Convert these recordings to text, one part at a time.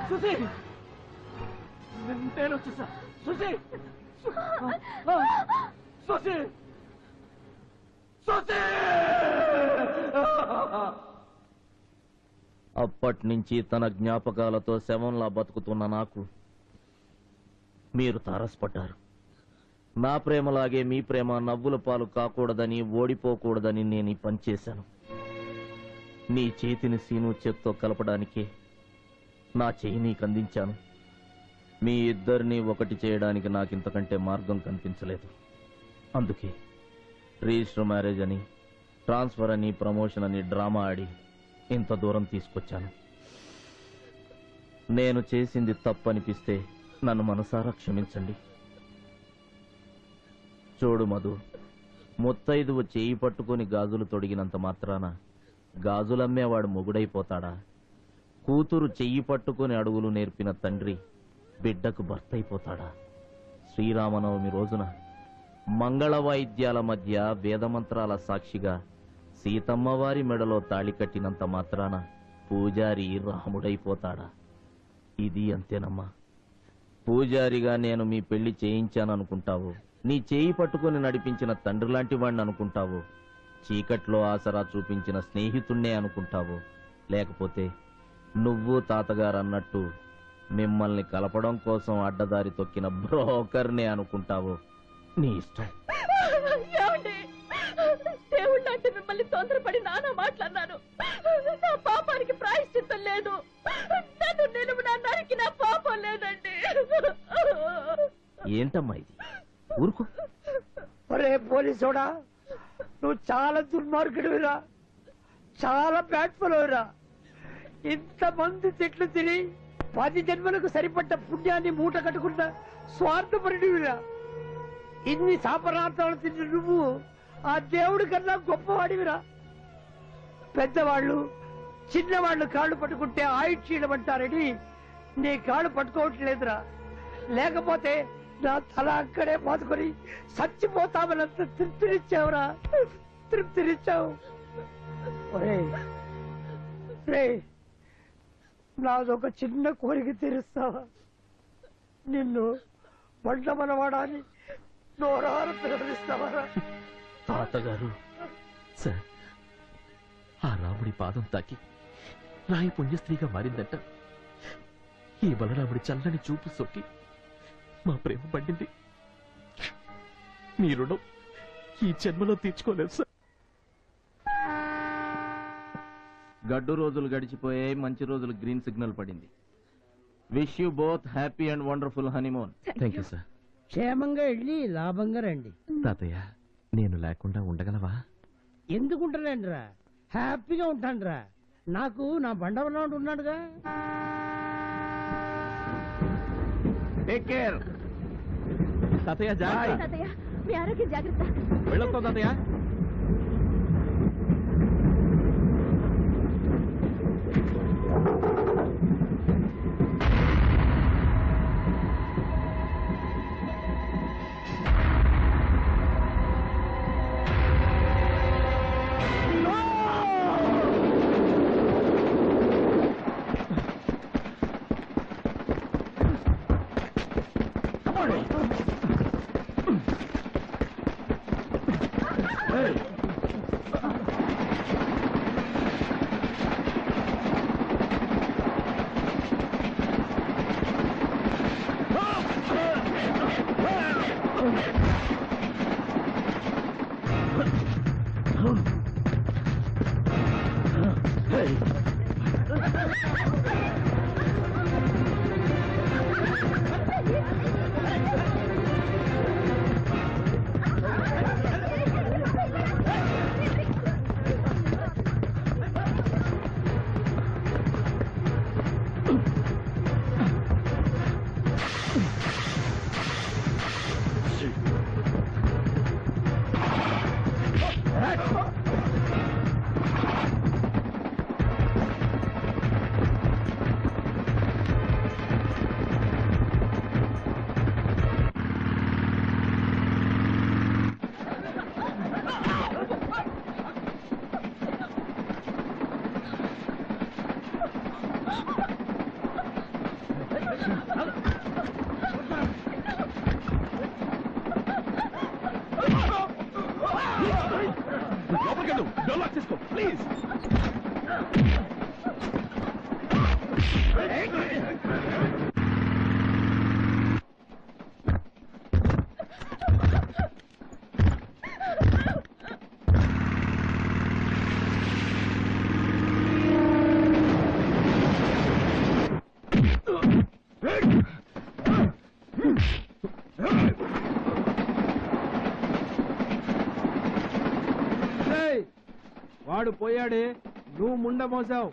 సుశీ నేను వచ్చేసా. సుశీ సుశీ సుశీ. అప్పటి నుంచి తన జ్ఞాపకాలతో శవంలా బతుకుతున్న నాకు మీరు తారసపడ్డారు. నా ప్రేమలాగే మీ ప్రేమ నవ్వుల పాలు కాకూడదని, ఓడిపోకూడదని నేను ఈ పని చేశాను. నీ చేతిని సీను చేత్తో కలపడానికే నా చెయ్యి నీకు అందించాను. మీ ఇద్దరిని ఒకటి చేయడానికి నాకింతకంటే మార్గం కనిపించలేదు. అందుకే రిజిస్టర్ మ్యారేజ్ అని, ట్రాన్స్ఫర్ అని, ప్రమోషన్ అని డ్రామా ఆడి ఇంత దూరం తీసుకొచ్చాను. నేను చేసింది తప్పనిపిస్తే నన్ను మనసారా క్షమించండి. చూడు మధు, ముత్తైదువు చేయి పట్టుకుని గాజులు తొడిగినంత మాత్రాన గాజులమ్మేవాడు మొగుడైపోతాడా? కూతురు చెయ్యి పట్టుకుని అడుగులు నేర్పిన తండ్రి బిడ్డకు భర్త అయిపోతాడా? శ్రీరామనవమి రోజున మంగళ వాయిద్యాల మధ్య వేదమంత్రాల సాక్షిగా సీతమ్మవారి మెడలో తాళి కట్టినంత మాత్రాన పూజారి రాముడైపోతాడా? ఇది అంతేనమ్మా. పూజారిగా నేను మీ పెళ్లి చేయించాననుకుంటావు, నీ చేయి పట్టుకుని నడిపించిన తండ్రి లాంటి వాడిని అనుకుంటావు, చీకట్లో ఆసరా చూపించిన స్నేహితుణ్ణే అనుకుంటావు, లేకపోతే నువ్వు తాతగారు అన్నట్టు మిమ్మల్ని కలపడం కోసం అడ్డదారి తొక్కిన బ్రోకర్నే అనుకుంటావు. నీ ఇష్టం. దేవుళ్ళు అంటే మిమ్మల్ని తొందరపడి నానా మాట్లాడినాను. నా పాపానికి ప్రాయశ్చిత్తం లేదు. నన్ను నిలువునా నరికి నా పాపం లేదండి. ఏంటమ్మా ఇది? ఊరుకో. ఒరే పోలీసోడా, నువ్వు చాలా దుర్మార్గుడివిరా, చాలా బ్యాట్ఫలోరా. ఇంతమంది చెట్లు తిని 10 జన్మలకు సరిపడ్డ పుణ్యాన్ని మూట కట్టుకున్న స్వార్థపరుడివిరా. ఇన్ని శాపరార్థాలు తిన్న నువ్వు ఆ దేవుడి కన్నా గొప్పవాడివిరా. పెద్దవాళ్ళు చిన్నవాళ్ళు కాళ్ళు పట్టుకుంటే ఆయుష్యడం అంటారని నీ కాళ్ళు పట్టుకోవట్లేదురా. లేకపోతే నా తల అక్కడే పాతుకొని చచ్చిపోతామనంత తృప్తినిచ్చావురా, తృప్తినిచ్చావు. నాదొక చిన్న కోరిక తీరుస్తావా? నిన్ను వంటమనవాడాన్ని నోరారు పిలుస్తావా? తాతగారు సార్, ఆ రాముడి పాదం తాకి రాయి పుణ్యస్త్రీగా మారిందంట. ఈ బలరాముడి చల్లని చూపు సొక్కి మా ప్రేమ పండింది. మీ రుణం ఈ జన్మలో తీర్చుకోలేదు సార్. గడ్డు రోజులు గడిచిపోయాయి, మంచి రోజులు గ్రీన్ సిగ్నల్ పడింది. Wish you both happy and wonderful honeymoon. Thank you sir. క్షేమంగా వెళ్ళి లాభంగా రండి. తాతయ్య, నేను లేకుండా ఉండగలవా? ఎందుకుంటానండిరా, హ్యాపీగా ఉంటానురా. నాకు నా బండవలో ఉన్నాడుగా. టేక్ కేర్ తాతయ్య. జాగ్రత్త తాతయ్య, మీ ఆరోగ్యం జాగ్రత్త. వెళ్ళొస్తాం తాతయ్య. లోపలికెళ్ళు డోర్ లాక్ చేసుకో ప్లీజ్ వాడు పోయాడే నువ్వు ముండ మోసావు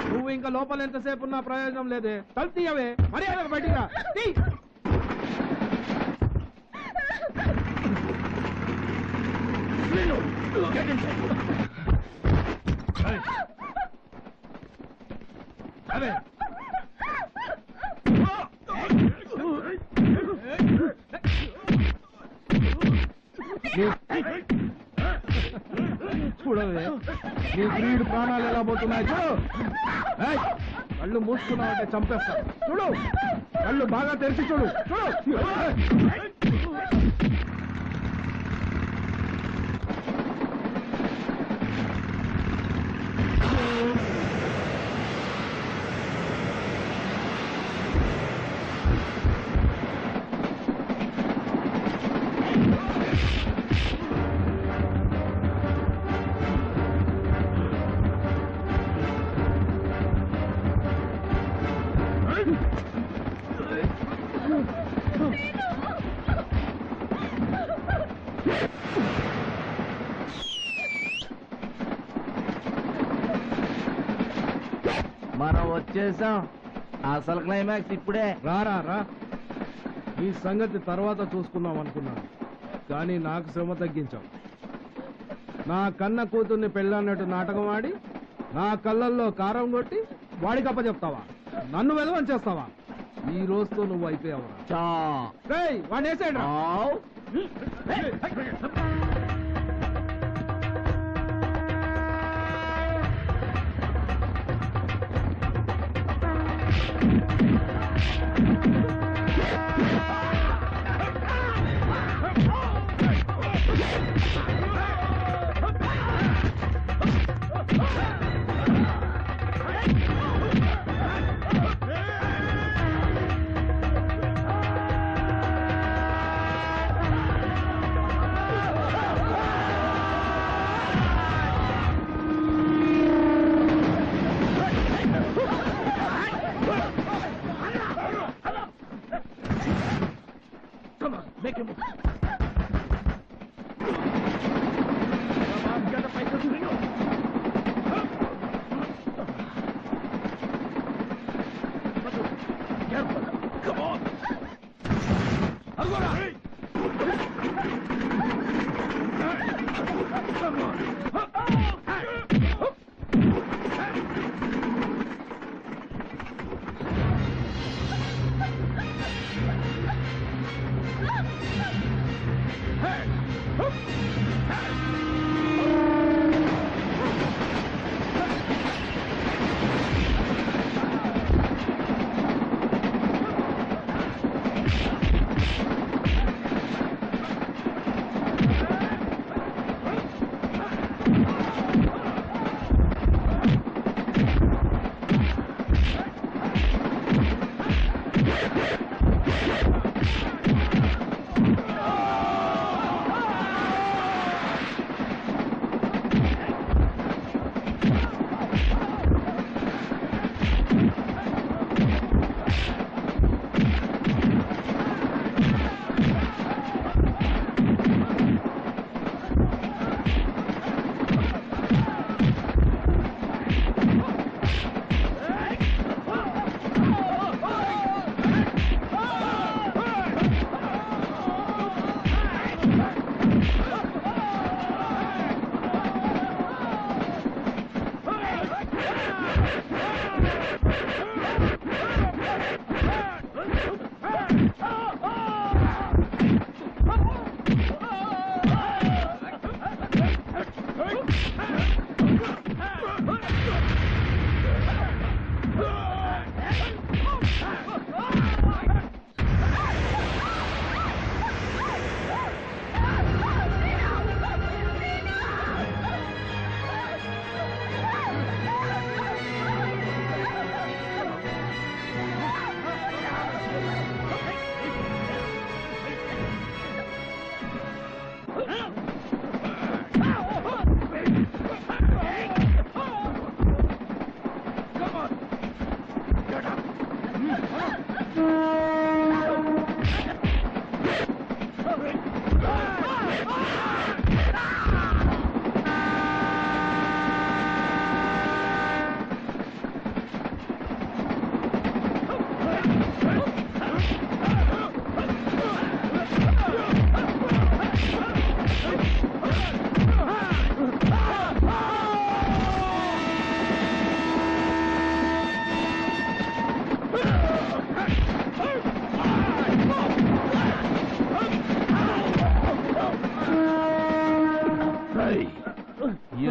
నువ్వు ఇంకా లోపల ఎంతసేపు ఉన్నా ప్రయోజనం లేదే తల్తీయవే మర్యాద బయటికి అవే చూడవే నీ ప్రియుడు ప్రాణాలు ఎలా పోతున్నాయి చూడు కళ్ళు మూసుకున్నావంటే చంపేస్తా చూడు కళ్ళు బాగా తెరిచి చూడు చూడు మనం వచ్చేసాం అసలు క్లైమాక్స్ ఇప్పుడే రారా రా ఈ సంగతి తర్వాత చూసుకున్నాం అనుకున్నాను కానీ నాకు శ్రమ తగ్గించావు నా కన్న కూతుర్ని పెళ్ళన్నట్టు నాటకం ఆడి నా కళ్ళల్లో కారం కొట్టి వాడికి అప్పచెప్తావా నన్ను వెలవని చేస్తావా ఈ రోజుతో నువ్వు అయిపోయావురా చా వాడిని వేసేయండి రా. ఆవ్. Come on, make him move. Come on, get the fight to the Careful. Come on. Agora. Come on.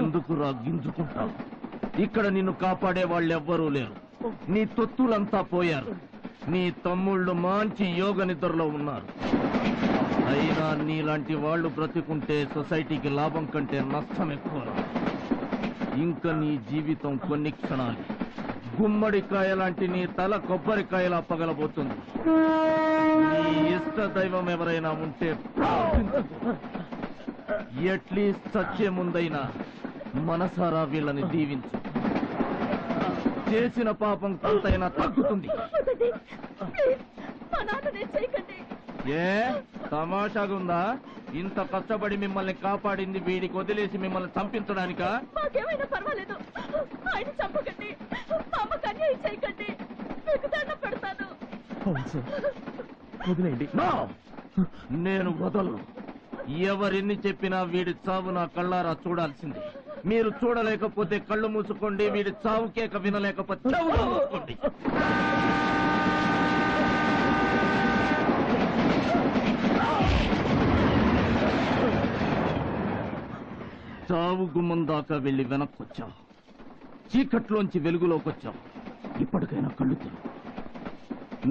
ఎందుకురా గింజుకుంటావు? ఇక్కడ నిన్ను కాపాడే వాళ్ళెవ్వరూ లేరు. నీ తొత్తులంతా పోయారు. నీ తమ్ముళ్ళు మంచి యోగ నిద్రలో ఉన్నారు. అయినా నీలాంటి వాళ్ళు బ్రతికుంటే సొసైటీకి లాభం కంటే నష్టం ఎక్కువ. ఇంకా నీ జీవితం కొన్ని క్షణాలు. గుమ్మడికాయ లాంటి నీ తల కొబ్బరికాయలా పగలబోతుంది. నీ ఇష్ట దైవం ఎవరైనా ఉంటే ఎట్లీస్ట్ చచ్చే ముందైనా మనసారా వీళ్ళని దీవించు. చేసిన పాపం కొంతైనా తగ్గుతుంది. మా నాన్ననే చేయకండి. ఏ తమాషాగా ఉందా? ఇంత కష్టపడి మిమ్మల్ని కాపాడింది వీడికి వదిలేసి మిమ్మల్ని చంపించడానికా? మాకేమైనా పర్వాలేదు, ఆయన చంపకండి. మా అమ్మకి అన్యాయం చేయకండి. మీకు దండం పెడతాను. వదిలేండి. నేను వదలను. ఎవరెన్ని చెప్పినా వీడి చావు నా కళ్ళారా చూడాల్సిందే. మీరు చూడలేకపోతే కళ్ళు మూసుకోండి. వీడి చావు కేక వినలేకపోతే చెవులు మూసుకోండి. చావు గుమ్మం దాకా వెళ్లి వెనక్కొచ్చావు. చీకట్లోంచి వెలుగులోకొచ్చావు. ఇప్పటికైనా కళ్ళు తెరువు.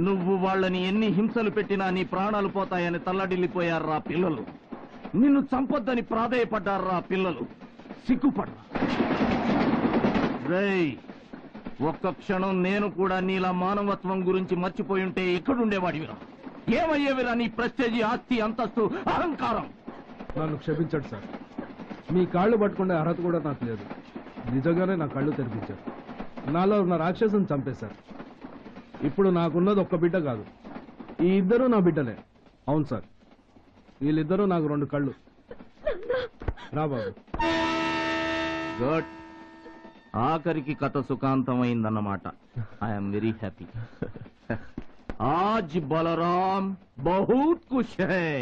నువ్వు వాళ్ళని ఎన్ని హింసలు పెట్టినా నీ ప్రాణాలు పోతాయని తల్లడిల్లిపోయారా పిల్లలు. నిన్ను చంపొద్దని ప్రాధేయపడ్డారా పిల్లలు. సిగ్గుపడ్డా. రేయ్, ఒక్క క్షణం నేను కూడా నీలా మానవత్వం గురించి మర్చిపోయి ఉంటే ఎక్కడుండేవాడివిరా? ఏమయ్యేవిరా నీ ప్రెస్టేజీ, ఆస్తి, అంతస్తు, అహంకారం? నన్ను క్షమించండి సార్. మీ కాళ్ళు పట్టుకునే అర్హత కూడా నాకు లేదు. నిజంగానే నా కళ్ళు తెరిపించారు. నాలో ఉన్న రాక్షసుని చంపేశారు. ఇప్పుడు నాకున్నది ఒక్క బిడ్డ కాదు, ఈ ఇద్దరు నా బిడ్డలే. అవును సార్, వీళ్ళిద్దరూ నాకు 2 కళ్ళు. రా బాబు. గుడ్. ఆఖరికి కథ సుఖాంతమైందన్నమాట. I'm very happy. ఆజ్ బలరాం బహుత్ ఖుష్ హై.